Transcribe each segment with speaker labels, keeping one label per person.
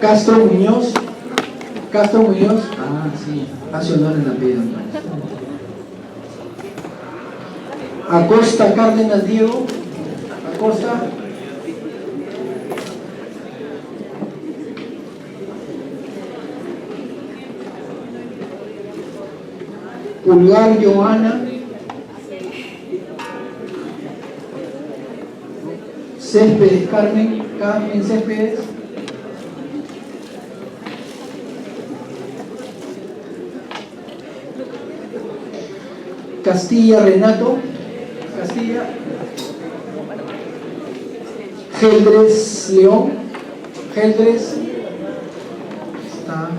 Speaker 1: Castro Muñoz. Castro Muñoz. Ah, sí. Hace honor en la apellido. Acosta Cárdenas Diego. Acosta. Pulgar Joana. Céspedes Carmen. Carmen Céspedes. Castilla Renato. Castilla. Geldres León. Geldres. Está.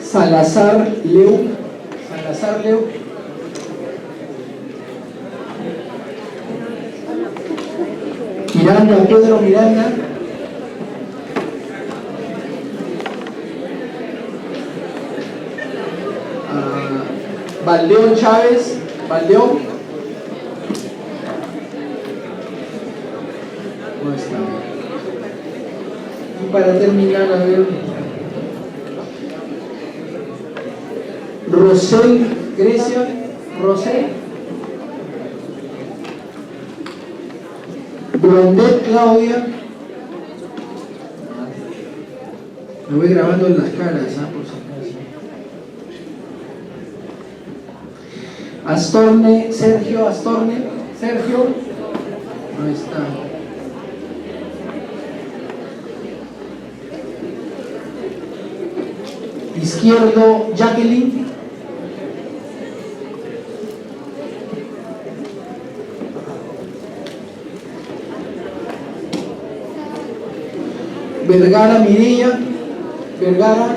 Speaker 1: Salazar Leo. Salazar Leo. Miranda, Pedro Miranda. Valdeón Chávez. Valdeón. ¿Dónde está? Y para terminar, a ver. Rosel Grecia. Rosel. Blondet Claudia. Me voy grabando en las caras, por si acaso. Astorne, Sergio Astorne. Sergio. Ahí está. Izquierdo, Jacqueline. Vergara Mireya. Vergara.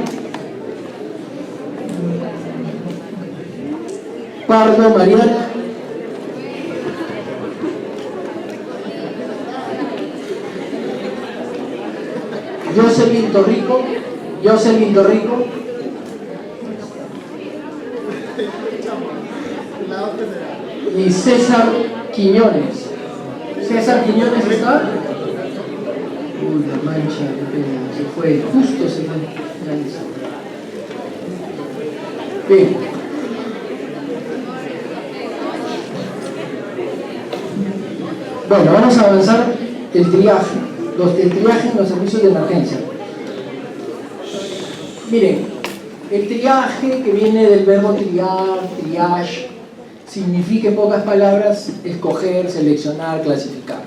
Speaker 1: Pardo Mariana. Jocelyn Torrico. Jocelyn Torrico. Y César Quiñones. César Quiñones está. Uy, la mancha, qué pena, se fue, justo se fue. Bien. Bueno, vamos a avanzar el triaje. El triaje en los servicios de emergencia. Miren, el triaje, que viene del verbo triar, triage, significa en pocas palabras escoger, seleccionar, clasificar.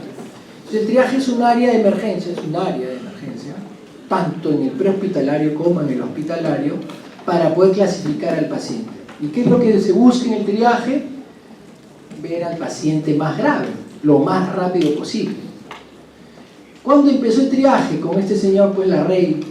Speaker 1: El triaje es un área de emergencia, tanto en el prehospitalario como en el hospitalario, para poder clasificar al paciente. ¿Y qué es lo que se busca en el triaje? Ver al paciente más grave, lo más rápido posible. ¿Cuándo empezó el triaje? Con este señor, pues Larrey.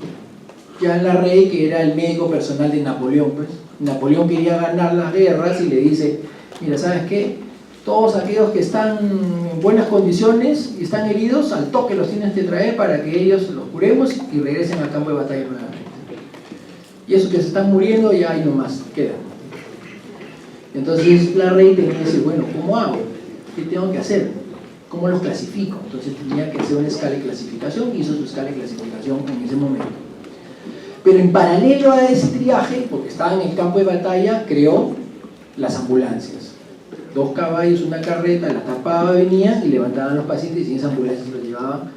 Speaker 1: Ya Larrey, que era el médico personal de Napoleón, pues. Napoleón quería ganar las guerras y le dice, mira, ¿sabes qué? Todos aquellos que están en buenas condiciones y están heridos, al toque los tienes que traer para que ellos los curemos y regresen al campo de batalla nuevamente. Y esos que se están muriendo ya ahí nomás quedan. Entonces Larrey tenía que decir, bueno, ¿cómo hago? ¿Qué tengo que hacer? ¿Cómo los clasifico? Entonces tenía que hacer una escala de clasificación, hizo su escala de clasificación en ese momento. Pero en paralelo a ese triaje, porque estaba en el campo de batalla, creó las ambulancias. 2 caballos, una carreta, la tapaba, venían y levantaban a los pacientes y esas ambulancias los llevaban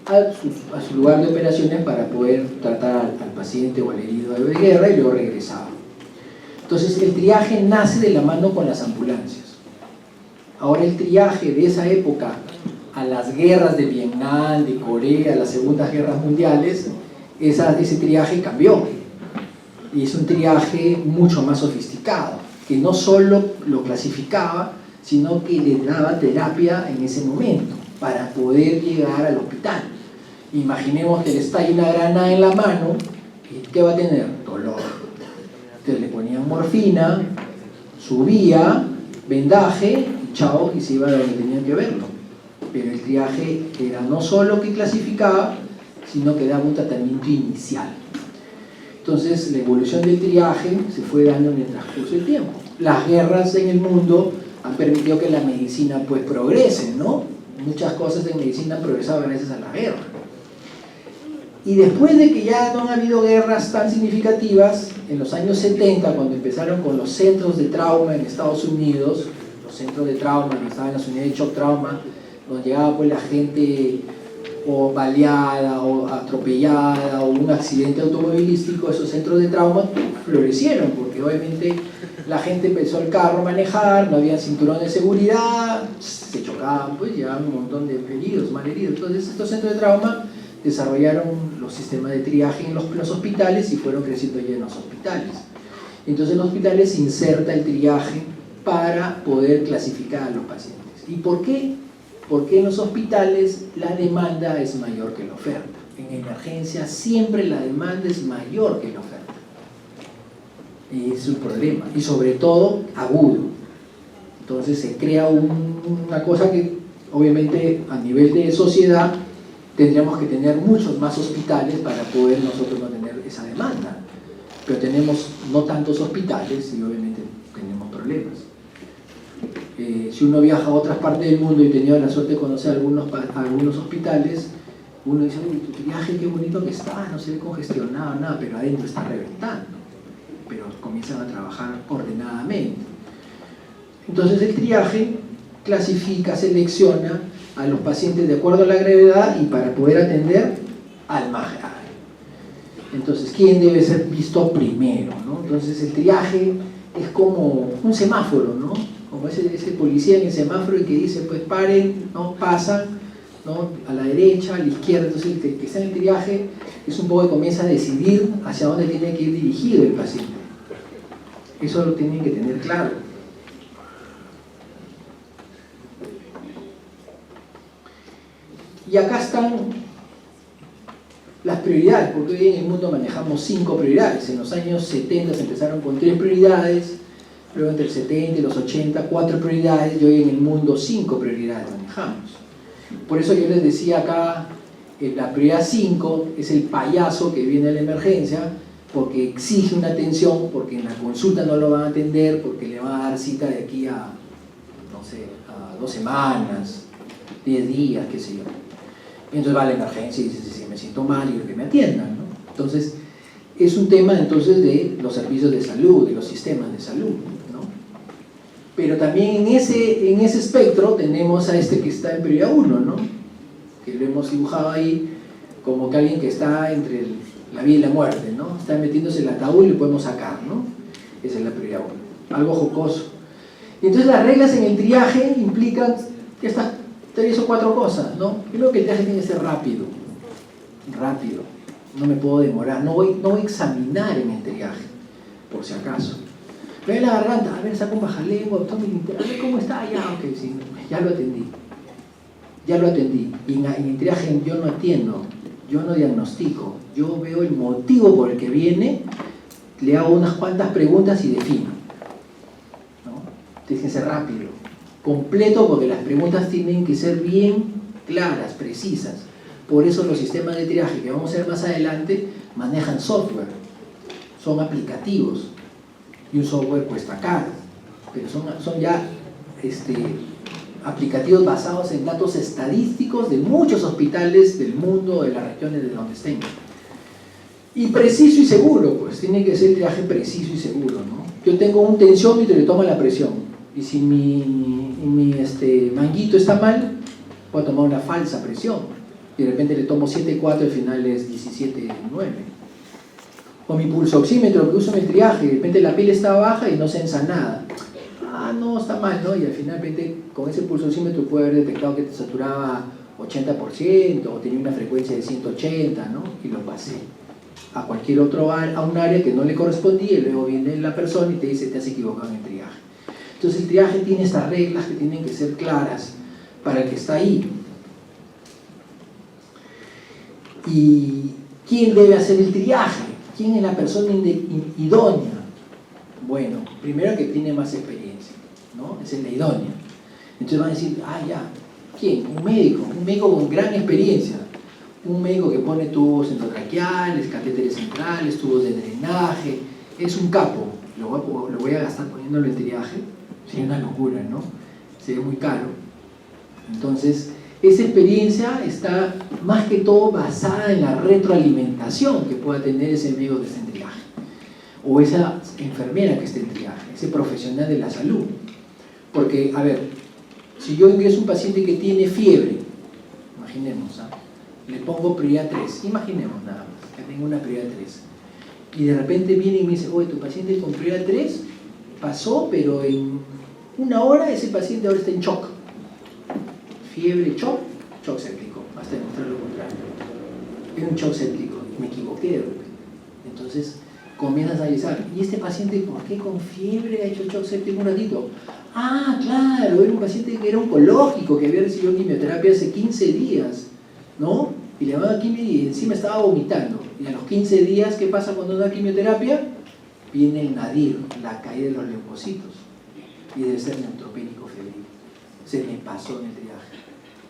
Speaker 1: a su lugar de operaciones para poder tratar al paciente o al herido de guerra y luego regresaba. Entonces el triaje nace de la mano con las ambulancias. Ahora el triaje de esa época a las guerras de Vietnam, de Corea, las segundas guerras mundiales, ese triaje cambió y es un triaje mucho más sofisticado, que no solo lo clasificaba, sino que le daba terapia en ese momento para poder llegar al hospital. Imaginemos que le estalla una granada en la mano y ¿qué va a tener? Dolor. Entonces le ponían morfina, subía, vendaje y chao, y se iba a donde tenían que verlo. Pero el triaje era no solo que clasificaba, sino que daba un tratamiento inicial. Entonces la evolución del triaje se fue dando en el transcurso del tiempo. Las guerras en el mundo han permitido que la medicina pues progrese, ¿no? muchas cosas en medicina han progresado gracias a la guerra. Y después de que ya no han habido guerras tan significativas, en los años 70, cuando empezaron con los centros de trauma en Estados Unidos, los centros de trauma que estaban en las unidades de shock trauma, donde llegaba pues la gente o baleada o atropellada o un accidente automovilístico, esos centros de trauma florecieron, porque obviamente la gente empezó el carro a manejar, no había cinturón de seguridad, se chocaban, pues llevaban un montón de heridos, malheridos. Entonces estos centros de trauma desarrollaron los sistemas de triaje en los hospitales y fueron creciendo ya en los hospitales. Entonces en los hospitales se inserta el triaje para poder clasificar a los pacientes. ¿Y por qué? Porque en los hospitales la demanda es mayor que la oferta. En emergencia siempre la demanda es mayor que la oferta. Y es un problema, y sobre todo agudo. Entonces se crea una cosa que obviamente a nivel de sociedad tendríamos que tener muchos más hospitales para poder nosotros no tener esa demanda, pero tenemos no tantos hospitales y obviamente tenemos problemas. Si uno viaja a otras partes del mundo y he tenido la suerte de conocer algunos hospitales, uno dice, uy, tu viaje qué bonito que está, no se ve congestionado, nada, pero adentro está reventando, pero comienzan a trabajar ordenadamente. Entonces el triaje clasifica, selecciona a los pacientes de acuerdo a la gravedad y para poder atender al más grave. Entonces, ¿quién debe ser visto primero, ¿no? Entonces el triaje es como un semáforo, ¿no? Como ese policía en el semáforo y que dice, pues paren, ¿no? Pasan, ¿no? A la derecha, a la izquierda. Entonces el que está en el triaje es un poco que comienza a decidir hacia dónde tiene que ir dirigido el paciente. Eso lo tienen que tener claro. Y acá están las prioridades, porque hoy en el mundo manejamos 5 prioridades. En los años 70 se empezaron con 3 prioridades, luego entre el 70 y los 80, 4 prioridades, y hoy en el mundo 5 prioridades manejamos. Por eso yo les decía acá, la prioridad 5 es el payaso que viene a la emergencia, porque exige una atención, porque en la consulta no lo van a atender, porque le van a dar cita de aquí a, no sé, a 2 semanas, 10 días, qué sé yo. Y entonces va a la emergencia y dice, si me siento mal, y que me atiendan, ¿no? Entonces, es un tema entonces de los servicios de salud, de los sistemas de salud, ¿no? Pero también en ese espectro tenemos a este que está en prioridad 1, ¿no? Que lo hemos dibujado ahí como que alguien que está entre la vida y la muerte, ¿no? Está metiéndose en el ataúd y lo podemos sacar, ¿no? Esa es la prioridad 1, algo jocoso. Y entonces las reglas en el triaje implican estas 3 o 4 cosas, ¿no? Primero que el triaje tiene que ser rápido, no me puedo demorar, no voy a examinar en el triaje, por si acaso. Ve la garganta, a ver, saco un bajalengua, a ver cómo está, ya, ok, sí, ya lo atendí. Y en el triaje yo no atiendo, yo no diagnostico, yo veo el motivo por el que viene, le hago unas cuantas preguntas y defino, ¿no? Tiene que ser rápido, completo, porque las preguntas tienen que ser bien claras, precisas. Por eso los sistemas de triaje que vamos a ver más adelante manejan software, son aplicativos, y un software cuesta caro, pero son ya aplicativos basados en datos estadísticos de muchos hospitales del mundo, de las regiones de donde estén. Y preciso y seguro, pues tiene que ser el triaje preciso y seguro, ¿no? Yo tengo un tensiómetro y le tomo la presión, y si mi manguito está mal, voy a tomar una falsa presión, y de repente le tomo 7,4 y al final es 17,9. O mi pulsoxímetro que uso en el triaje, de repente la piel está baja y no sensa nada. Ah, no, está mal, ¿no? Y al final, de repente, con ese pulsoxímetro puede haber detectado que te saturaba 80% o tenía una frecuencia de 180, ¿no? Y lo pasé a cualquier otro a un área que no le correspondía, y luego viene la persona y te dice, te has equivocado en el triaje. Entonces el triaje tiene estas reglas que tienen que ser claras para el que está ahí. ¿Y quién debe hacer el triaje? ¿Quién es la persona idónea? Bueno, primero que tiene más experiencia, ¿no? Esa es la idónea. Entonces van a decir, ya, ¿quién? Un médico con gran experiencia. Un médico que pone tubos endotraqueales, catéteres centrales, tubos de drenaje. Es un capo. Lo voy a gastar poniéndolo en triaje. Sería una locura, ¿no? Sería muy caro. Entonces, esa experiencia está más que todo basada en la retroalimentación que pueda tener ese médico que está en triaje, o esa enfermera que esté en triaje, ese profesional de la salud. Porque, a ver, si yo ingreso a un paciente que tiene fiebre, imaginemos, le pongo prioridad 3, imaginemos nada más, que tengo una prioridad 3, y de repente viene y me dice, oye, tu paciente con prioridad 3 pasó, pero en una hora ese paciente ahora está en shock. Fiebre, shock séptico, hasta demostrar lo contrario. Es un shock séptico, me equivoqué de repente. Entonces comienzas a analizar, ¿y este paciente por qué con fiebre ha hecho shock séptico un ratito? Ah, claro, era un paciente que era oncológico, que había recibido quimioterapia hace 15 días, ¿no? Y le daban quimio y encima estaba vomitando. Y a los 15 días, ¿qué pasa cuando da quimioterapia? Viene el nadir, la caída de los leucocitos. Y debe ser neutropénico febril. Se me pasó en el triaje.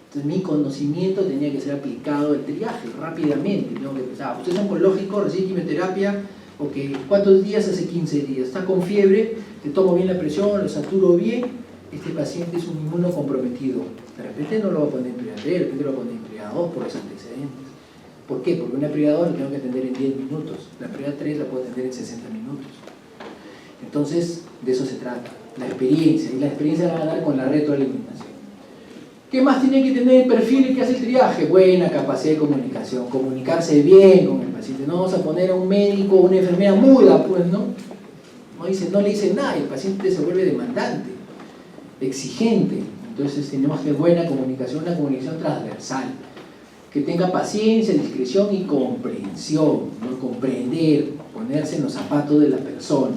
Speaker 1: Entonces mi conocimiento tenía que ser aplicado al triaje rápidamente. Tengo que pensar, usted es oncológico, recibe quimioterapia, ok, ¿cuántos días? Hace 15 días. Está con fiebre, te tomo bien la presión, lo saturo bien, este paciente es un inmunocomprometido. De repente no lo va a poner en prioridad 3, de repente lo va a poner en prioridad 2 por los antecedentes. ¿Por qué? Porque una prioridad 2 la tengo que atender en 10 minutos, la prioridad 3 la puedo atender en 60 minutos. Entonces, de eso se trata, la experiencia, y la experiencia la va a dar con la retroalimentación. ¿Qué más tiene que tener el perfil que hace el triaje? Buena capacidad de comunicación, comunicarse bien con el paciente. No vamos a poner a un médico o una enfermera muda, pues, ¿no? No le dicen nada y el paciente se vuelve demandante, exigente. Entonces tenemos que tener buena comunicación, una comunicación transversal, que tenga paciencia, discreción y comprensión, ¿no? Comprender, ponerse en los zapatos de la persona.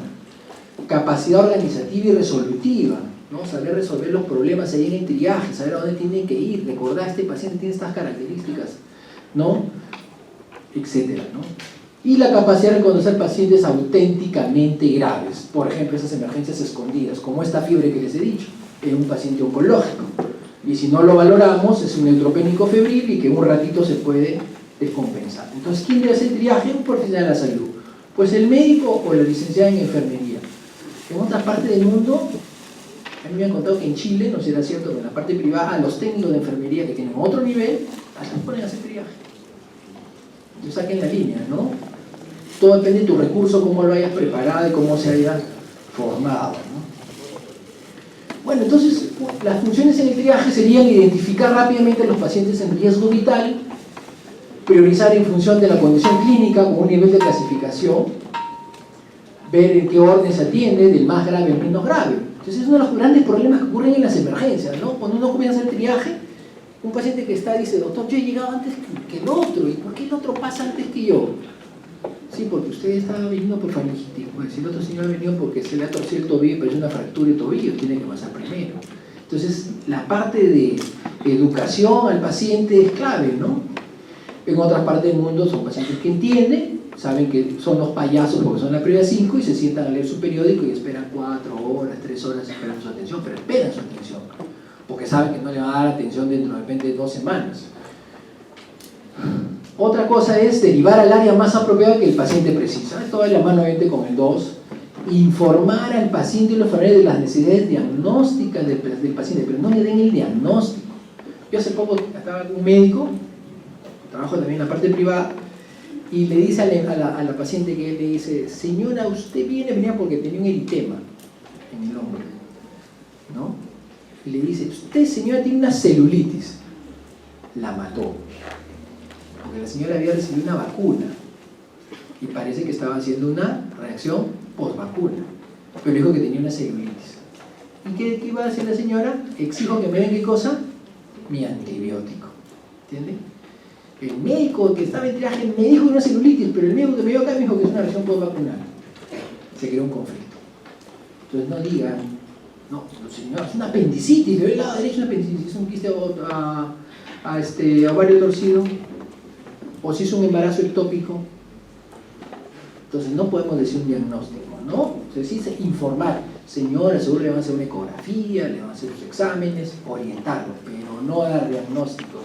Speaker 1: Capacidad organizativa y resolutiva, ¿no? Saber resolver los problemas ahí en el triaje, saber a dónde tienen que ir, recordar, este paciente tiene estas características, ¿no? Etcétera, ¿no? Y la capacidad de reconocer pacientes auténticamente graves, por ejemplo, esas emergencias escondidas, como esta fiebre que les he dicho, en un paciente oncológico. Y si no lo valoramos, es un neutropénico febril y que un ratito se puede descompensar. Entonces, ¿quién debe hacer triaje? Un profesional de la salud. Pues el médico o la licenciada en enfermería. En otras partes del mundo, a mí me han contado que en Chile, no será cierto, que en la parte privada, a los técnicos de enfermería que tienen otro nivel, hasta los ponen a hacer triaje. Entonces saquen la línea, ¿no? Todo depende de tu recurso, cómo lo hayas preparado y cómo se haya formado, ¿no? Bueno, entonces las funciones en el triaje serían identificar rápidamente a los pacientes en riesgo vital, priorizar en función de la condición clínica con un nivel de clasificación, ver en qué orden se atiende, del más grave al menos grave. Entonces es uno de los grandes problemas que ocurren en las emergencias, ¿no? Cuando uno comienza a hacer triaje, un paciente que está dice, doctor, yo he llegado antes que el otro, ¿y por qué el otro pasa antes que yo? Sí, porque usted estaba viniendo por faringitis, pues si el otro señor ha venido porque se le ha torcido el tobillo, pero es una fractura de tobillo, tiene que pasar primero. Entonces, la parte de educación al paciente es clave, ¿no? En otras partes del mundo son pacientes que entienden, saben que son los payasos porque son la prioridad 5 y se sientan a leer su periódico y esperan 4 horas, 3 horas esperando su atención, pero esperan su atención, porque saben que no le va a dar atención dentro de repente de 2 semanas. Otra cosa es derivar al área más apropiada que el paciente precisa. Esto va de la mano obviamente con el 2. Informar al paciente y los familiares de las necesidades diagnósticas del paciente, pero no le den el diagnóstico. Yo hace poco estaba con un médico, trabajo también en la parte privada, y le dice a la paciente que él le dice, señora, usted venía porque tenía un eritema en el hombro, ¿no? Y le dice, usted señora tiene una celulitis. La mató. Porque la señora había recibido una vacuna y parece que estaba haciendo una reacción post-vacuna, pero dijo que tenía una celulitis. ¿Y qué iba a hacer la señora? Exijo que me den, ¿qué cosa? Mi antibiótico. ¿Entiende? El médico que estaba en triaje me dijo una celulitis, pero el médico que me dio acá me dijo que es una reacción post-vacunal. Se creó un conflicto. Entonces no digan, no, señor, es una apendicitis, le doy el lado derecho una apendicitis, es un quiste ovario torcido, o si es un embarazo ectópico. Entonces no podemos decir un diagnóstico, ¿no? Entonces sí es informar, señora, seguro le van a hacer una ecografía, le van a hacer los exámenes, orientarlo, pero no dar diagnósticos.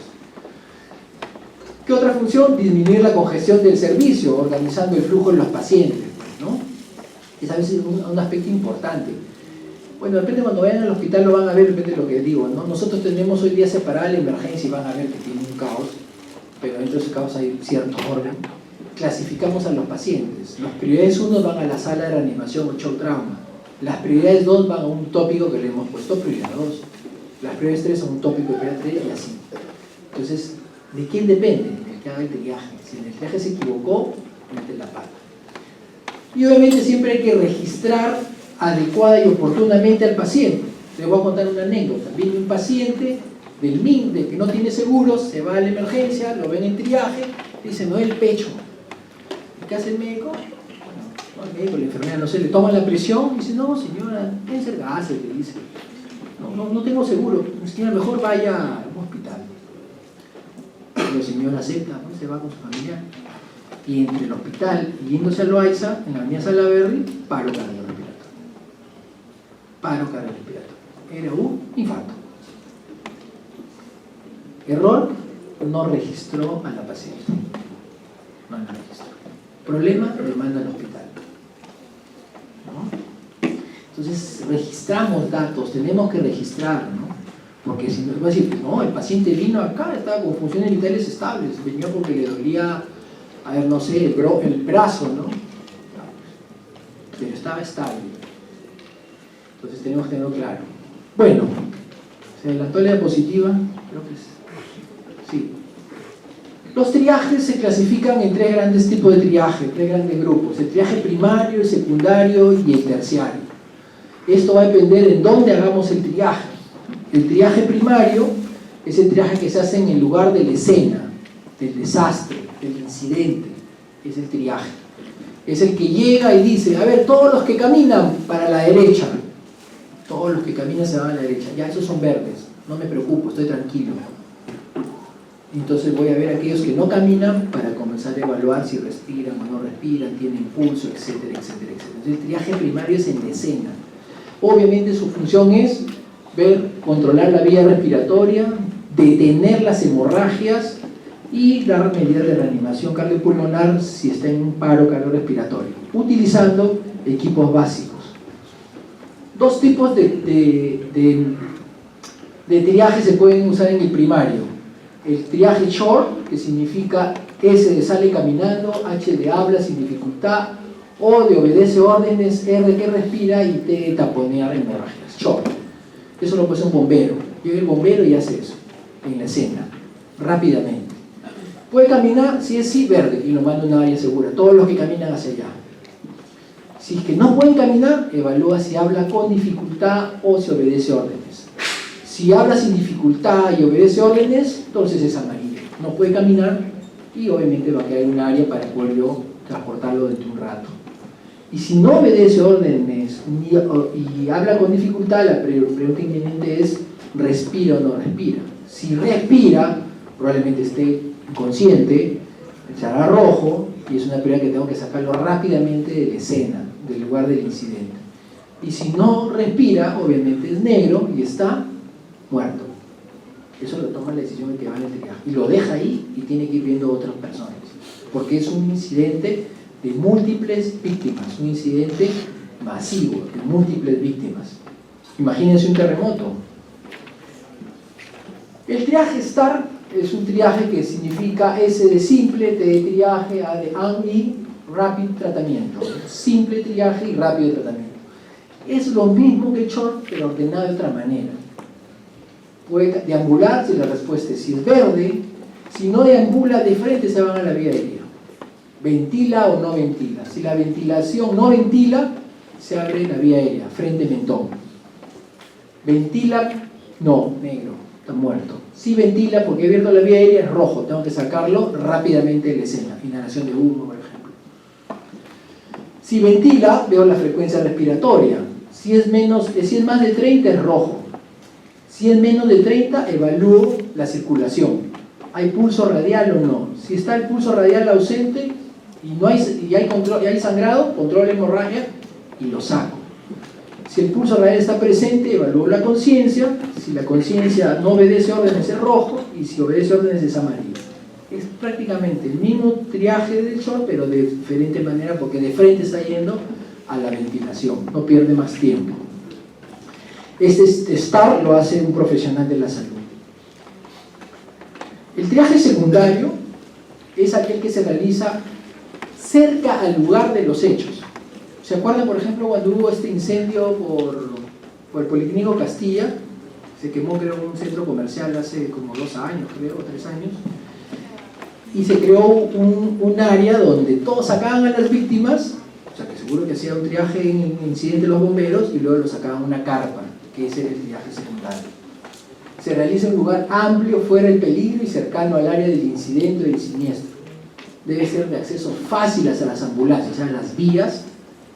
Speaker 1: ¿Qué otra función? Disminuir la congestión del servicio, organizando el flujo de los pacientes, ¿no? Es a veces un aspecto importante. Bueno, de repente cuando vayan al hospital lo van a ver, de repente lo que digo, ¿no? Nosotros tenemos hoy día separada la emergencia y van a ver que tiene un caos, pero dentro de ese caos hay cierto orden. Clasificamos a los pacientes. Las prioridades 1 van a la sala de reanimación o shock trauma. Las prioridades 2 van a un tópico que le hemos puesto prioridad 2. Las prioridades 3 a un tópico de prioridad 3 y así. Entonces, ¿de quién depende? El que haga el triaje. Si en el triaje se equivocó, mete la pata. Y obviamente siempre hay que registrar adecuada y oportunamente al paciente. Les voy a contar una anécdota. Viene un paciente del MIN, de que no tiene seguro, se va a la emergencia, lo ven en triaje, dice, no, el pecho. ¿Y qué hace el médico? Bueno, no, el médico, la enfermera, no sé, le toma la presión y dice, no, señora, pueden ser gases, le dice. No tengo seguro, señora, mejor vaya a un hospital. Y la señora acepta, ¿no? Se va con su familia. Y entre el hospital y yéndose a Loaiza, en la avenida Salaberry, paro cardiorrespiratorio. Paro cardiorrespiratorio. Era un infarto. Error, no registró a la paciente. No la registró. Problema, demanda al hospital. ¿No? Entonces, registramos datos, tenemos que registrar, ¿no? Porque si nos va a decir, no, el paciente vino acá, estaba con funciones vitales estables, venía porque le dolía, a ver, no sé, el brazo, ¿no? Pero estaba estable. Entonces tenemos que tenerlo claro. Bueno, se adelantó la diapositiva, creo que sí. Los triajes se clasifican en 3 grandes tipos de triaje, 3 grandes grupos: el triaje primario, el secundario y el terciario. Esto va a depender en dónde hagamos el triaje. El triaje primario es el triaje que se hace en el lugar de la escena, del desastre, del incidente. Es el triaje. Es el que llega y dice, a ver, todos los que caminan para la derecha, todos los que caminan se van a la derecha, ya esos son verdes, no me preocupo, estoy tranquilo. Entonces voy a ver a aquellos que no caminan para comenzar a evaluar si respiran o no respiran, tienen pulso, etcétera, etcétera, etcétera. Entonces el triaje primario es en la escena. Obviamente su función es ver, controlar la vía respiratoria, detener las hemorragias y dar medidas de reanimación cardiopulmonar si está en un paro cardiorrespiratorio, utilizando equipos básicos. 2 tipos de triaje se pueden usar en el primario. El triaje short, que significa S de sale caminando, H de habla sin dificultad, O de obedece órdenes, R que respira y T de taponear hemorragias. Short. Eso lo puede hacer un bombero. Llega el bombero y hace eso en la escena, rápidamente. Puede caminar, si es sí, verde, y lo manda a una área segura. Todos los que caminan hacia allá. Si es que no pueden caminar, evalúa si habla con dificultad o si obedece órdenes. Si habla sin dificultad y obedece órdenes, entonces es amarillo. No puede caminar y obviamente va a quedar en un área para poder yo transportarlo dentro de un rato. Y si no obedece órdenes y habla con dificultad, la pregunta inminente es, ¿respira o no respira? Si respira, probablemente esté inconsciente, echará rojo y es una prioridad que tengo que sacarlo rápidamente de la escena, del lugar del incidente. Y si no respira, obviamente es negro y está muerto. Eso lo toma la decisión de que va en el triaje y lo deja ahí y tiene que ir viendo a otras personas, porque es un incidente de múltiples víctimas, un incidente masivo de múltiples víctimas. Imagínense un terremoto. El triaje STAR es un triaje que significa S de simple, T de triaje, A de y rápido tratamiento. Simple triaje y rápido tratamiento. Es lo mismo que short, pero ordenado de otra manera. Puede deambular si la respuesta es si es verde. Si no deambula, de frente se van a la vía aérea. ¿Ventila o no ventila? Si la ventilación no ventila, se abre la vía aérea, frente-mentón. ¿Ventila? No, negro, está muerto. Si ventila, porque he abierto la vía aérea, es rojo, tengo que sacarlo rápidamente de la escena. Inhalación de humo, por ejemplo. Si ventila, veo la frecuencia respiratoria. Si es más de 30, es rojo. Si es menos de 30, evalúo la circulación. ¿Hay pulso radial o no? Si está el pulso radial ausente y hay sangrado, controlo la hemorragia y lo saco. Si el pulso radial está presente, evalúo la conciencia. Si la conciencia no obedece órdenes, es rojo, y si obedece órdenes, es amarillo. Es prácticamente el mismo triaje del short, pero de diferente manera, porque de frente está yendo a la ventilación, no pierde más tiempo. Este STAR lo hace un profesional de la salud. El triaje secundario es aquel que se realiza cerca al lugar de los hechos. ¿Se acuerdan, por ejemplo, cuando hubo este incendio por el Politécnico Castilla? Se quemó, creo, un centro comercial hace como 2 años, creo, 3 años. Y se creó un área donde todos sacaban a las víctimas, o sea que seguro que hacía un triaje en incidente de los bomberos, y luego lo sacaban a una carpa, que ese era el triaje secundario. Se realiza en un lugar amplio, fuera del peligro y cercano al área del incidente o del siniestro. Debe ser de acceso fácil hacia las ambulancias, o sea, las vías,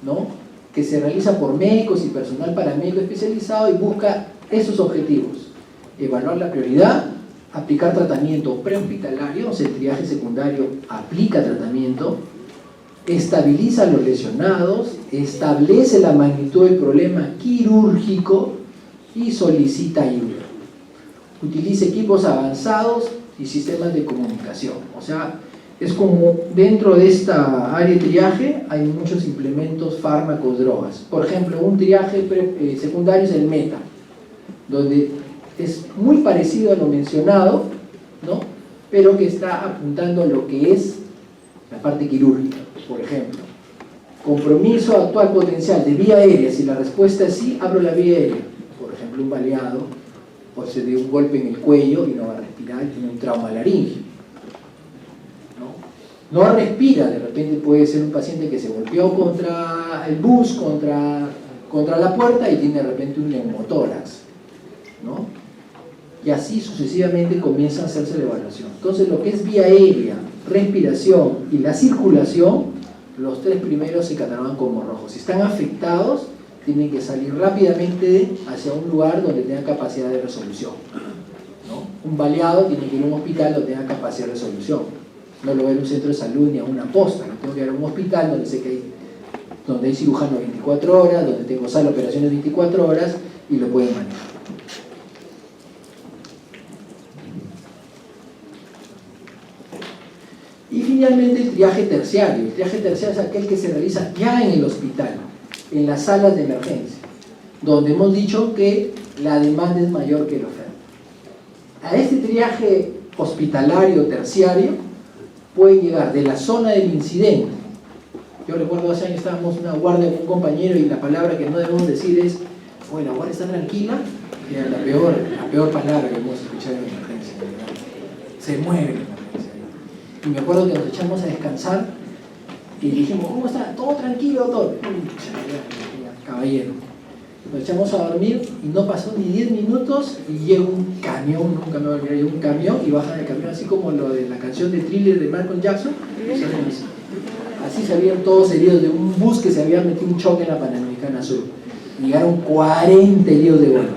Speaker 1: ¿no?, que se realiza por médicos y personal paramédico especializado, y busca esos objetivos: evaluar la prioridad, aplicar tratamiento prehospitalario, o sea, el triaje secundario aplica tratamiento, estabiliza a los lesionados, establece la magnitud del problema quirúrgico y solicita ayuda. Utiliza equipos avanzados y sistemas de comunicación. O sea, es como dentro de esta área de triaje hay muchos implementos, fármacos, drogas. Por ejemplo, un triaje secundario es el META, donde es muy parecido a lo mencionado, ¿no?, pero que está apuntando a lo que es la parte quirúrgica. Por ejemplo, compromiso actual potencial de vía aérea. Si la respuesta es sí, abro la vía aérea. Por ejemplo, un baleado, o se dio un golpe en el cuello y no va a respirar y tiene un trauma laríngeo. No respira, de repente puede ser un paciente que se golpeó contra el bus, contra la puerta, y tiene de repente un neumotórax, ¿no? Y así sucesivamente comienza a hacerse la evaluación. Entonces, lo que es vía aérea, respiración y la circulación, los 3 primeros se catalogan como rojos. Si están afectados, tienen que salir rápidamente hacia un lugar donde tenga capacidad de resolución, ¿no? Un baleado tiene que ir a un hospital donde tenga capacidad de resolución. No lo veo en un centro de salud ni a una posta, lo tengo que ir a un hospital donde sé que donde hay cirujano 24 horas, donde tengo sala de operaciones 24 horas y lo pueden manejar. Y finalmente el triaje terciario. El triaje terciario es aquel que se realiza ya en el hospital, en las salas de emergencia, donde hemos dicho que la demanda es mayor que la oferta. A este triaje hospitalario terciario pueden llegar de la zona del incidente. Yo recuerdo hace años estábamos en una guardia con un compañero y la palabra que no debemos decir es: oye, la guardia está tranquila. Era la peor palabra que hemos escuchado en la emergencia, ¿verdad? Se mueve la emergencia. Y me acuerdo que nos echamos a descansar y dijimos: ¿cómo está? ¿Todo tranquilo, doctor? Caballero. Nos echamos a dormir y no pasó ni 10 minutos y llega un camión, nunca me voy a olvidar, llega un camión y baja del camión, así como lo de la canción de Thriller de Michael Jackson. Así se habían todos heridos de un bus que se había metido un choque en la Panamericana Sur. Llegaron 40 heridos de golpe.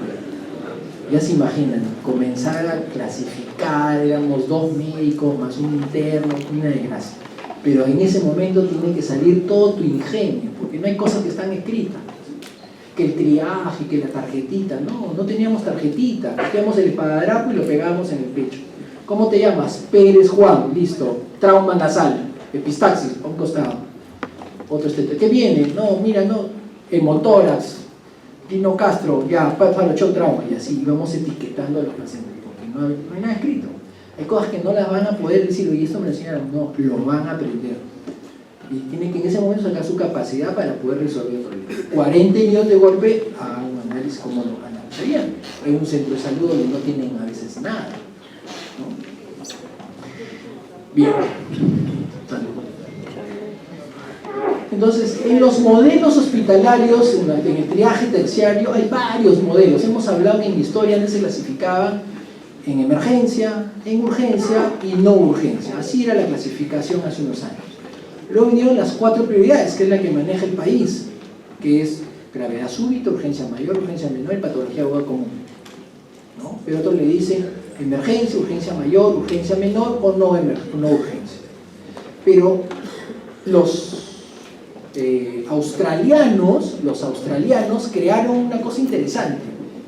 Speaker 1: Ya se imaginan, comenzar a clasificar, éramos 2 médicos más un interno, una desgracia. Pero en ese momento tiene que salir todo tu ingenio, porque no hay cosas que están escritas. Que el triaje, que la tarjetita, no teníamos tarjetita, cogíamos el espadadrapo y lo pegábamos en el pecho. ¿Cómo te llamas? Pérez Juan, listo, trauma nasal, epistaxis, a un costado. Otro ¿qué viene? No, mira, no, hemotórax, Dino Castro, ya, palochón trauma, y así vamos etiquetando a los pacientes, porque no hay nada escrito. Hay cosas que no las van a poder decir: oye, esto me lo enseñaron. No, lo van a aprender. Y tienen que en ese momento sacar su capacidad para poder resolver el problema. 40 heridos de golpe, hagan un análisis como lo analizarían. Hay un centro de salud donde no tienen a veces nada, ¿no? Bien. Entonces, en los modelos hospitalarios, en el triaje terciario, hay varios modelos. Hemos hablado que en historia antes se clasificaban en emergencia, en urgencia y no urgencia. Así era la clasificación hace unos años. Luego vinieron las 4 prioridades, que es la que maneja el país, que es gravedad súbita, urgencia mayor, urgencia menor y patología aguda común, ¿no? Pero otros le dicen emergencia, urgencia mayor, urgencia menor o no urgencia. Pero los australianos crearon una cosa interesante.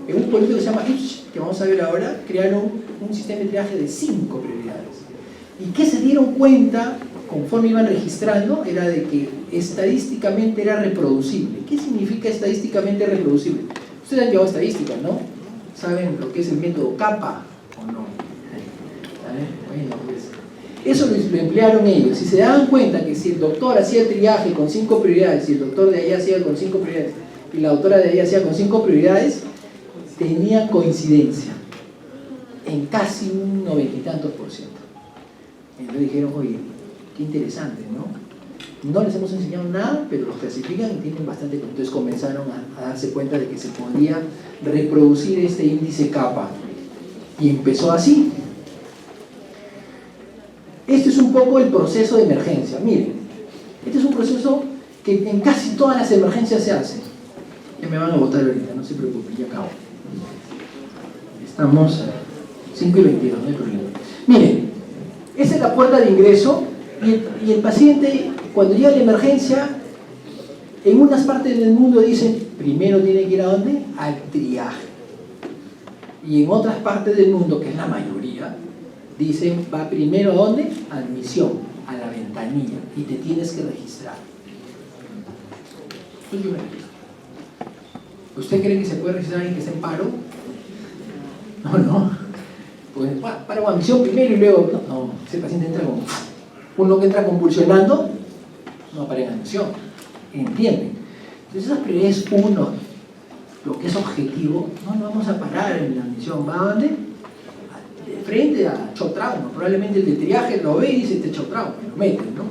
Speaker 1: En un político que se llama Ipsch, que vamos a ver ahora, crearon un sistema de triaje de 5 prioridades. ¿Y qué se dieron cuenta conforme iban registrando? Era de que estadísticamente era reproducible. ¿Qué significa estadísticamente reproducible? Ustedes han llevado estadística, ¿no? ¿Saben lo que es el método CAPA o no? Bueno, pues eso lo emplearon ellos. Y se daban cuenta que si el doctor hacía el triaje con 5 prioridades, si el doctor de allá hacía con 5 prioridades y la doctora de allá hacía con 5 prioridades, tenía coincidencia en casi un 90 y tantos %. Entonces dijeron, oye, qué interesante, ¿no? No les hemos enseñado nada, pero los clasifican y tienen bastante. Entonces comenzaron a darse cuenta de que se podía reproducir este índice CAPA. Y empezó así. Este es un poco el proceso de emergencia. Miren, este es un proceso que en casi todas las emergencias se hace. Ya me van a votar ahorita, no se preocupen, ya acabo. Estamos a 5:22, no hay problema. Miren, esa es la puerta de ingreso y el paciente, cuando llega a la emergencia, en unas partes del mundo dicen, primero tiene que ir ¿a dónde? Al triaje. Y en otras partes del mundo, que es la mayoría, dicen, va primero ¿a dónde? A admisión, a la ventanilla, y te tienes que registrar. ¿Usted cree que se puede registrar alguien que esté en paro? No. Pues paro o admisión primero y luego, no, ese paciente entra con, uno que entra convulsionando, no para en admisión, ¿entienden? Entonces esas prioridades, uno, lo que es objetivo, no lo vamos a parar en la admisión, ¿va a dónde? De frente a shock trauma, probablemente el de triaje lo ve y dice este shock trauma, lo mete, ¿no?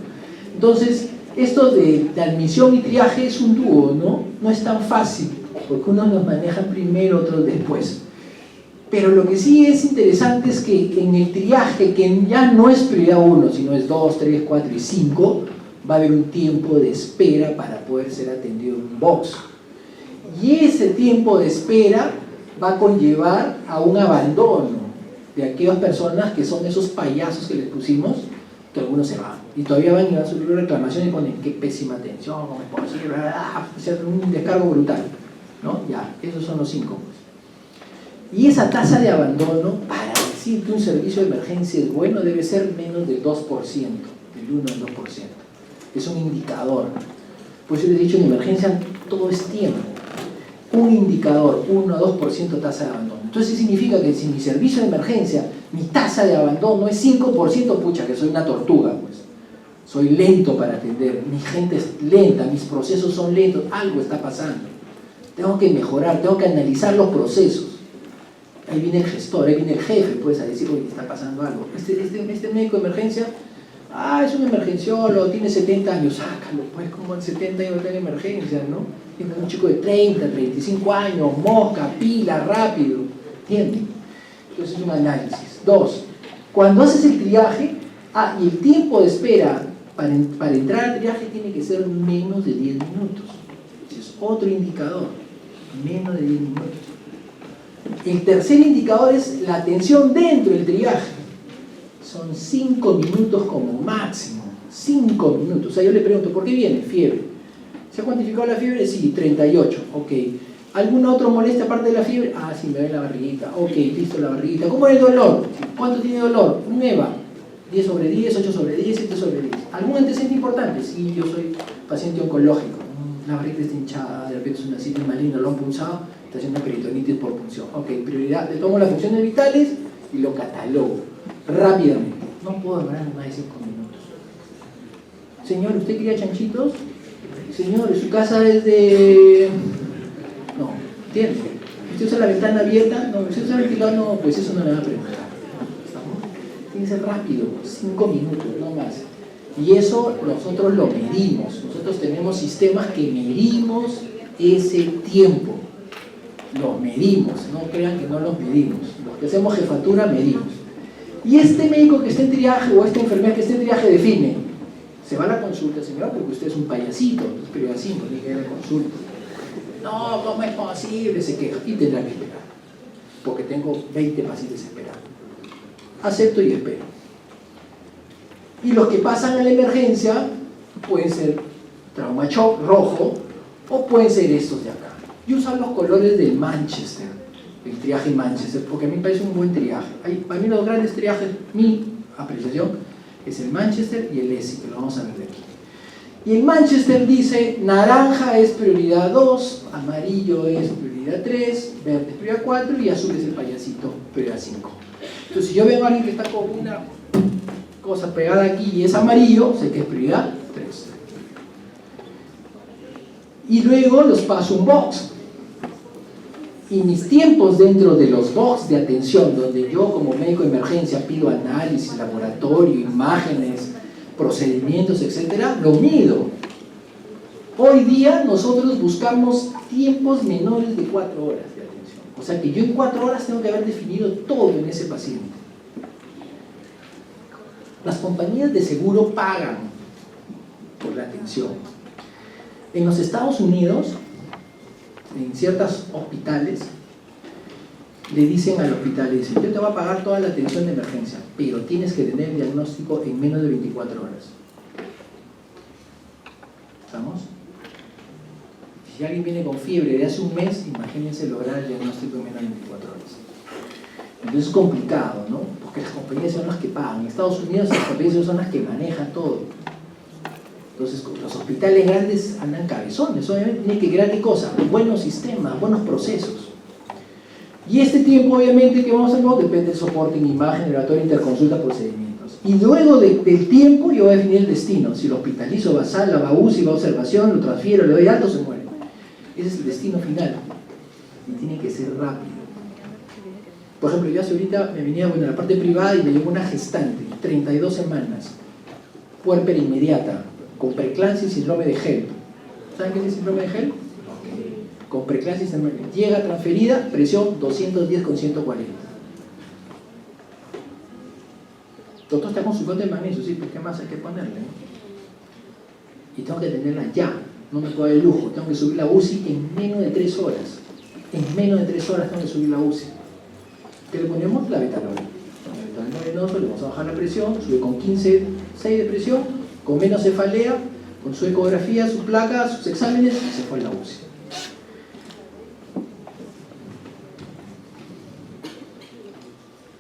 Speaker 1: Entonces, esto de admisión y triaje es un dúo, ¿no? No es tan fácil, porque unos los manejan primero, otros después. Pero lo que sí es interesante es que en el triaje, que ya no es prioridad 1, sino es 2, 3, 4 y 5, va a haber un tiempo de espera para poder ser atendido en un box. Y ese tiempo de espera va a conllevar a un abandono de aquellas personas que son esos payasos que les pusimos, que algunos se van. Y todavía van y van a subir reclamaciones y ponen qué pésima atención, cómo es posible, hacer un descargo brutal, ¿no? Ya, esos son los 5. Y esa tasa de abandono, para decir que un servicio de emergencia es bueno, debe ser menos del 2%, del 1 al 2%. Es un indicador. Por eso les he dicho, en emergencia todo es tiempo. Un indicador, 1 a 2% tasa de abandono. Entonces significa que si mi servicio de emergencia, mi tasa de abandono es 5%, pucha, que soy una tortuga, pues. Soy lento para atender, mi gente es lenta, mis procesos son lentos, algo está pasando. Tengo que mejorar, tengo que analizar los procesos. Ahí viene el gestor, ahí viene el jefe, pues, a decir, oye, está pasando algo. Este médico de emergencia, es un emergenciólogo, tiene 70 años, sácalo, pues, como en 70 años está en emergencia, ¿no? Tiene un chico de 30, 35 años, mosca, pila, rápido, ¿entienden? Entonces es un análisis. 2, cuando haces el triaje, y el tiempo de espera para entrar al triaje tiene que ser menos de 10 minutos. Ese es otro indicador, menos de 10 minutos. El tercer indicador es la atención dentro del triaje. Son 5 minutos como máximo. 5 minutos. O sea, yo le pregunto, ¿por qué viene? Fiebre. ¿Se ha cuantificado la fiebre? Sí, 38. Ok. ¿Alguna otra molestia aparte de la fiebre? Sí, me duele la barriguita. Ok, listo, la barriguita. ¿Cómo es el dolor? ¿Cuánto tiene dolor? Un EVA. 10 sobre 10, 8 sobre 10, 7 sobre 10. ¿Algún antecedente importante? Sí, yo soy paciente oncológico. La barriga está hinchada, de repente es una citis maligna, lo han punzado, está haciendo peritonitis por punción. Ok, prioridad, le tomo las funciones vitales y lo catalogo rápidamente. No puedo demorar más de 5 minutos. Señor, ¿usted quería chanchitos? Señor, ¿su casa es de...? No, ¿entiende? ¿Usted usa la ventana abierta? No, ¿usted usa el ventilador? No, pues eso no le va a preguntar. Tiene que ser rápido, 5 minutos, no más. Y eso nosotros lo medimos. Nosotros tenemos sistemas que medimos ese tiempo. Los medimos, no crean que no los medimos. Los que hacemos jefatura medimos. Y este médico que esté en triaje o esta enfermera que esté en triaje define. Se va a la consulta, señor, porque usted es un payasito, entonces prioridad 5, tiene que ir a la consulta. No, ¿cómo es posible? Se queja y tendrá que esperar. Porque tengo 20 pacientes esperando. Acepto y espero. Y los que pasan a la emergencia pueden ser trauma shock rojo o pueden ser estos de acá. Yo uso los colores del Manchester, el triaje Manchester, porque a mí me parece un buen triaje. Para mí los grandes triajes, mi apreciación, es el Manchester y el ESI, que lo vamos a ver de aquí. Y en Manchester dice, naranja es prioridad 2, amarillo es prioridad 3, verde es prioridad 4 y azul es el payasito, prioridad 5. Entonces, si yo veo a alguien que está con una cosa pegada aquí y es amarillo, sé que es prioridad 3. Y luego los paso un box. Y mis tiempos dentro de los box de atención, donde yo como médico de emergencia pido análisis, laboratorio, imágenes, procedimientos, etcétera, lo mido. Hoy día nosotros buscamos tiempos menores de 4 horas de atención. O sea que yo en 4 horas tengo que haber definido todo en ese paciente. Las compañías de seguro pagan por la atención. En los Estados Unidos, en ciertos hospitales, le dicen al hospital, dicen, yo te voy a pagar toda la atención de emergencia, pero tienes que tener el diagnóstico en menos de 24 horas. ¿Estamos? Si alguien viene con fiebre de hace un mes, imagínense lograr el diagnóstico en menos de 24 horas. Entonces es complicado, ¿no? Porque las compañías son las que pagan. En Estados Unidos las compañías son las que manejan todo. Entonces los hospitales grandes andan cabezones, obviamente tienen que crear ¿qué cosa? Buenos sistemas, buenos procesos. Y este tiempo obviamente que vamos a ver depende del soporte en imagen, laboratorio, interconsulta, procedimientos. Y luego del tiempo yo voy a definir el destino. Si lo hospitalizo, va a sala, va a UCI, va a observación, lo transfiero, le doy alto, se muere. Ese es el destino final. Y tiene que ser rápido. Por ejemplo, yo hace ahorita me venía a la parte privada y me llegó una gestante, 32 semanas, puérpera inmediata, con preeclampsia y síndrome de HELP. ¿Saben qué es el síndrome de HELP? Con preeclampsia y síndrome de HELP. Llega transferida, presión 210 con 140. Doctor está con su fuente de magnesio, sí, pues ¿qué más hay que ponerle? Y tengo que tenerla ya, no me puedo dar el lujo, tengo que subir la UCI en menos de 3 horas. En menos de 3 horas tengo que subir la UCI. ¿Qué le ponemos? La betalol. La betalol venoso, le vamos a bajar la presión, sube con 15, 6 de presión, con menos cefalea, con su ecografía, su placa, sus exámenes, y se fue a la UCI.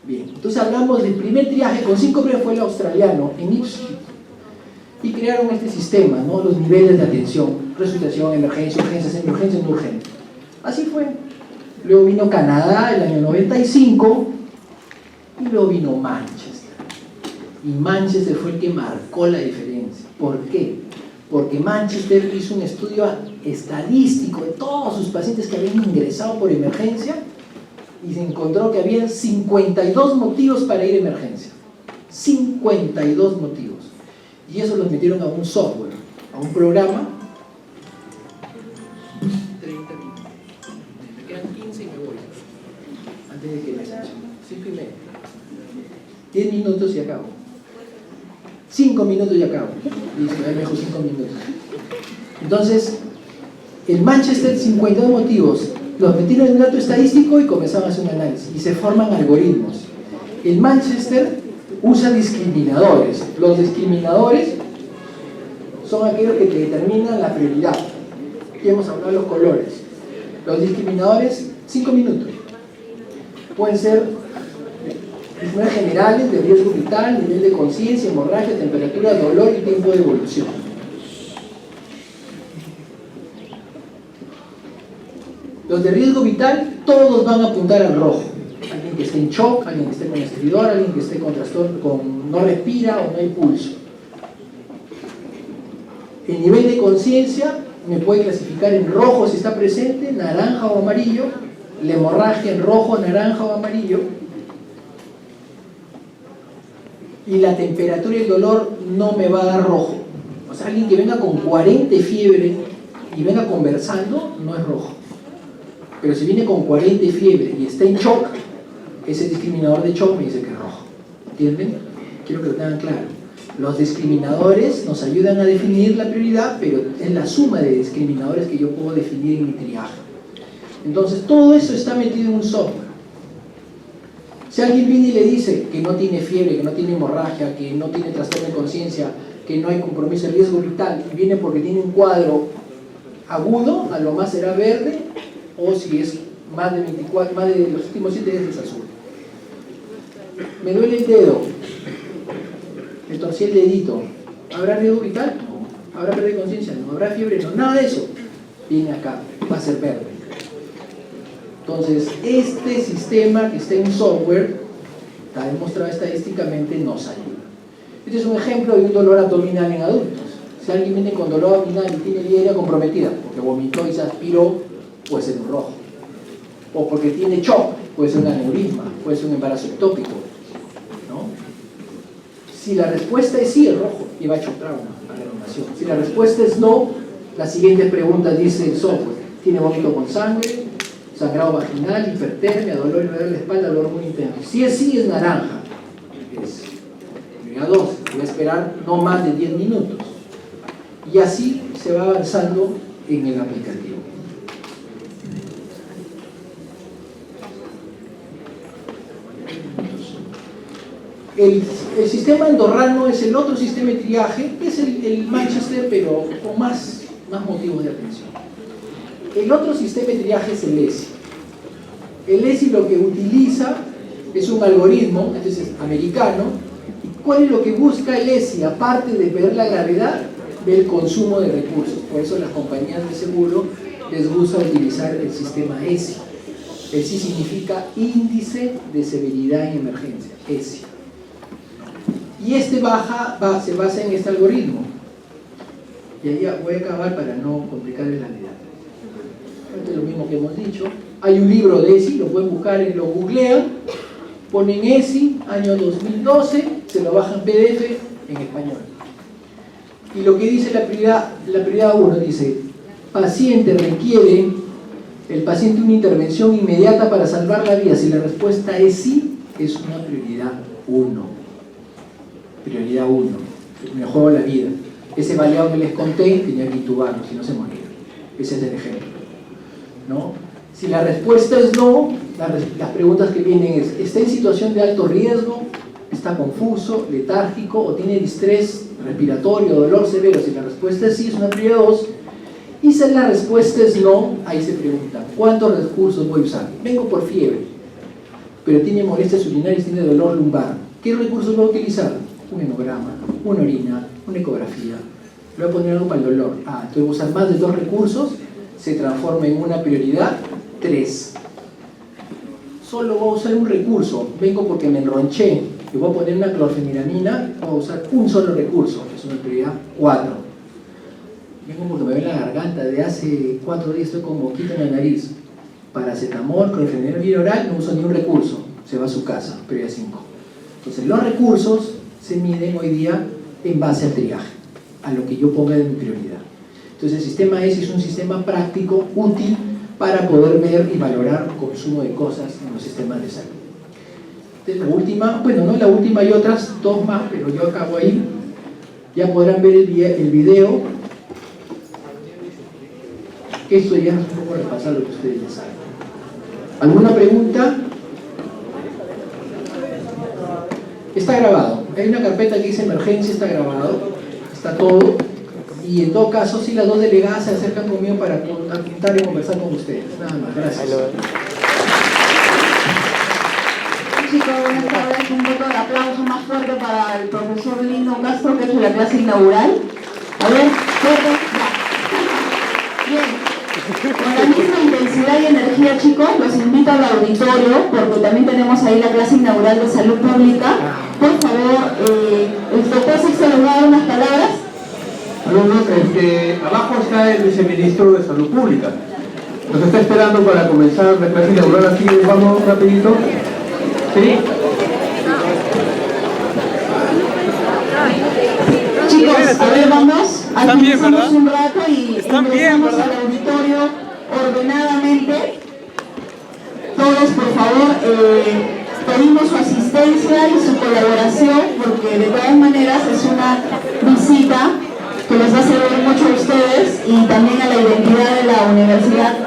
Speaker 1: Bien, entonces hablamos del primer triaje, con 5 pruebas fue el australiano, en Ipswich, y crearon este sistema, ¿no? Los niveles de atención, resucitación, emergencia, urgencia, semi-urgencia, no urgente. Así fue. Luego vino Canadá el año 95 y luego vino Manchester. Y Manchester fue el que marcó la diferencia. ¿Por qué? Porque Manchester hizo un estudio estadístico de todos sus pacientes que habían ingresado por emergencia y se encontró que había 52 motivos para ir a emergencia. 52 motivos. Y eso los metieron a un software, a un programa. 30 minutos. Me quedan 15 y me voy. Antes de que me echen. 5 y media. 10 minutos y acabo. 5 minutos y acabo. Listo, ya me dejo 5 minutos. Entonces, el Manchester, 52 motivos. Los metieron en un dato estadístico y comenzaron a hacer un análisis. Y se forman algoritmos. El Manchester usa discriminadores. Los discriminadores son aquellos que te determinan la prioridad. Aquí hemos hablado de los colores. Los discriminadores, 5 minutos. Pueden ser discriminadores generales de riesgo vital, nivel de conciencia, hemorragia, temperatura, dolor y tiempo de evolución. Los de riesgo vital, todos van a apuntar al rojo. Alguien que esté en shock, alguien que esté con estridor, alguien que esté con trastorno, no respira o no hay pulso. El nivel de conciencia me puede clasificar en rojo si está presente, naranja o amarillo, la hemorragia en rojo, naranja o amarillo, y la temperatura y el dolor no me va a dar rojo. O sea, alguien que venga con 40 de fiebre y venga conversando, no es rojo. Pero si viene con 40 de fiebre y está en shock, ese discriminador de shock me dice que es rojo. ¿Entienden? Quiero que lo tengan claro. Los discriminadores nos ayudan a definir la prioridad, pero es la suma de discriminadores que yo puedo definir en mi triaje. Entonces, todo eso está metido en un software. Si alguien viene y le dice que no tiene fiebre, que no tiene hemorragia, que no tiene trastorno de conciencia, que no hay compromiso de riesgo vital, y viene porque tiene un cuadro agudo, a lo más será verde, o si es más de 24, más de los últimos 7 días es azul. Me duele el dedo, me torcí el dedito, ¿habrá riesgo vital? No. ¿Habrá pérdida de conciencia? No. ¿Habrá fiebre? No. Nada de eso. Viene acá, va a ser verde. Entonces, este sistema que está en software, está demostrado estadísticamente, nos ayuda. Este es un ejemplo de un dolor abdominal en adultos. Si alguien viene con dolor abdominal y tiene vía aérea comprometida, porque vomitó y se aspiró, puede ser un rojo. O porque tiene shock, puede ser un aneurisma, puede ser un embarazo ectópico, ¿no? Si la respuesta es sí, el rojo lleva hecho trauma a la reanimación. Si la respuesta es no, la siguiente pregunta dice el software: ¿tiene vómito con sangre? ¿Sangrado vaginal? ¿Hipertermia? ¿Dolor alrededor de la espalda? ¿Dolor muy intenso? Si es sí, es naranja. Es prioridad 2. Voy a esperar no más de 10 minutos. Y así se va avanzando en el aplicativo. El sistema andorrano es el otro sistema de triaje, es el Manchester, pero con más motivos de atención. El otro sistema de triaje es el ESI. El ESI lo que utiliza es un algoritmo, este es americano. ¿Y cuál es lo que busca el ESI? Aparte de ver la gravedad, ver el consumo de recursos. Por eso las compañías de seguro les gusta utilizar el sistema ESI. ESI significa Índice de Severidad en Emergencia, ESI. Y este se basa en este algoritmo. Y ahí voy a acabar para no complicarles la vida. Esto es lo mismo que hemos dicho. Hay un libro de ESI, lo pueden buscar, lo googlean, ponen ESI, año 2012, se lo bajan PDF en español. Y lo que dice la prioridad 1, dice: paciente requiere el paciente una intervención inmediata para salvar la vida. Si la respuesta es sí, es una prioridad 1. Prioridad 1, mejoró la vida. Ese baleado que les conté tenía que intubarlo, si no se moría. Ese es el ejemplo, ¿no? Si la respuesta es no, las preguntas que vienen es: ¿está en situación de alto riesgo? ¿Está confuso, letárgico o tiene distrés respiratorio, dolor severo? Si la respuesta es sí, es una prioridad 2. Y si la respuesta es no, ahí se pregunta: ¿cuántos recursos voy a usar? Vengo por fiebre, pero tiene molestias urinarias, tiene dolor lumbar. ¿Qué recursos voy a utilizar? Un hemograma, una orina, una ecografía. Le voy a poner algo para el dolor. Entonces voy a usar más de 2 recursos, se transforma en una prioridad 3. Solo voy a usar un recurso, vengo porque me enronché, le voy a poner una clorfeniramina, voy a usar un solo recurso, que es una prioridad 4. Vengo porque me ve la garganta, de hace 4 días estoy con moquito en la nariz. Paracetamol, clorfeniramina oral, no uso ni un recurso, se va a su casa, prioridad 5. Entonces los recursos se miden hoy día en base al triaje, a lo que yo ponga de mi prioridad. Entonces el sistema ESI es un sistema práctico, útil, para poder ver y valorar el consumo de cosas en los sistemas de salud. Entonces la última, bueno, no la última, hay otras 2 más, pero yo acabo ahí. Ya podrán ver el video. Esto ya es un poco repasar lo que ustedes ya saben. ¿Alguna pregunta? Está grabado. Hay una carpeta que dice emergencia, está grabado. Está todo. Y en todo caso, si las 2 delegadas se acercan conmigo para apuntar y conversar con ustedes. Nada más. Gracias.
Speaker 2: Chicos, buenas tardes. Un voto de aplauso más fuerte para el profesor Lino Castro, que es la clase inaugural. A ver, fuerte. Bien. Con la misma intensidad y energía, chicos, los invito al auditorio, porque también tenemos ahí la clase inaugural de salud pública. Por favor, el doctor Sixto les va a dar unas palabras.
Speaker 3: Alumnos, abajo está el viceministro de Salud Pública. Nos está esperando para comenzar la clase inaugural, así vamos rapidito. ¿Sí?
Speaker 2: Chicos, a ver, vamos.
Speaker 4: Están bien, ¿verdad?
Speaker 2: Un rato y
Speaker 4: están bien, ¿verdad?
Speaker 2: Al auditorio ordenadamente. Todos, por favor, pedimos su asistencia y su colaboración, porque de todas maneras es una visita que les va a servir mucho a ustedes y también a la identidad de la universidad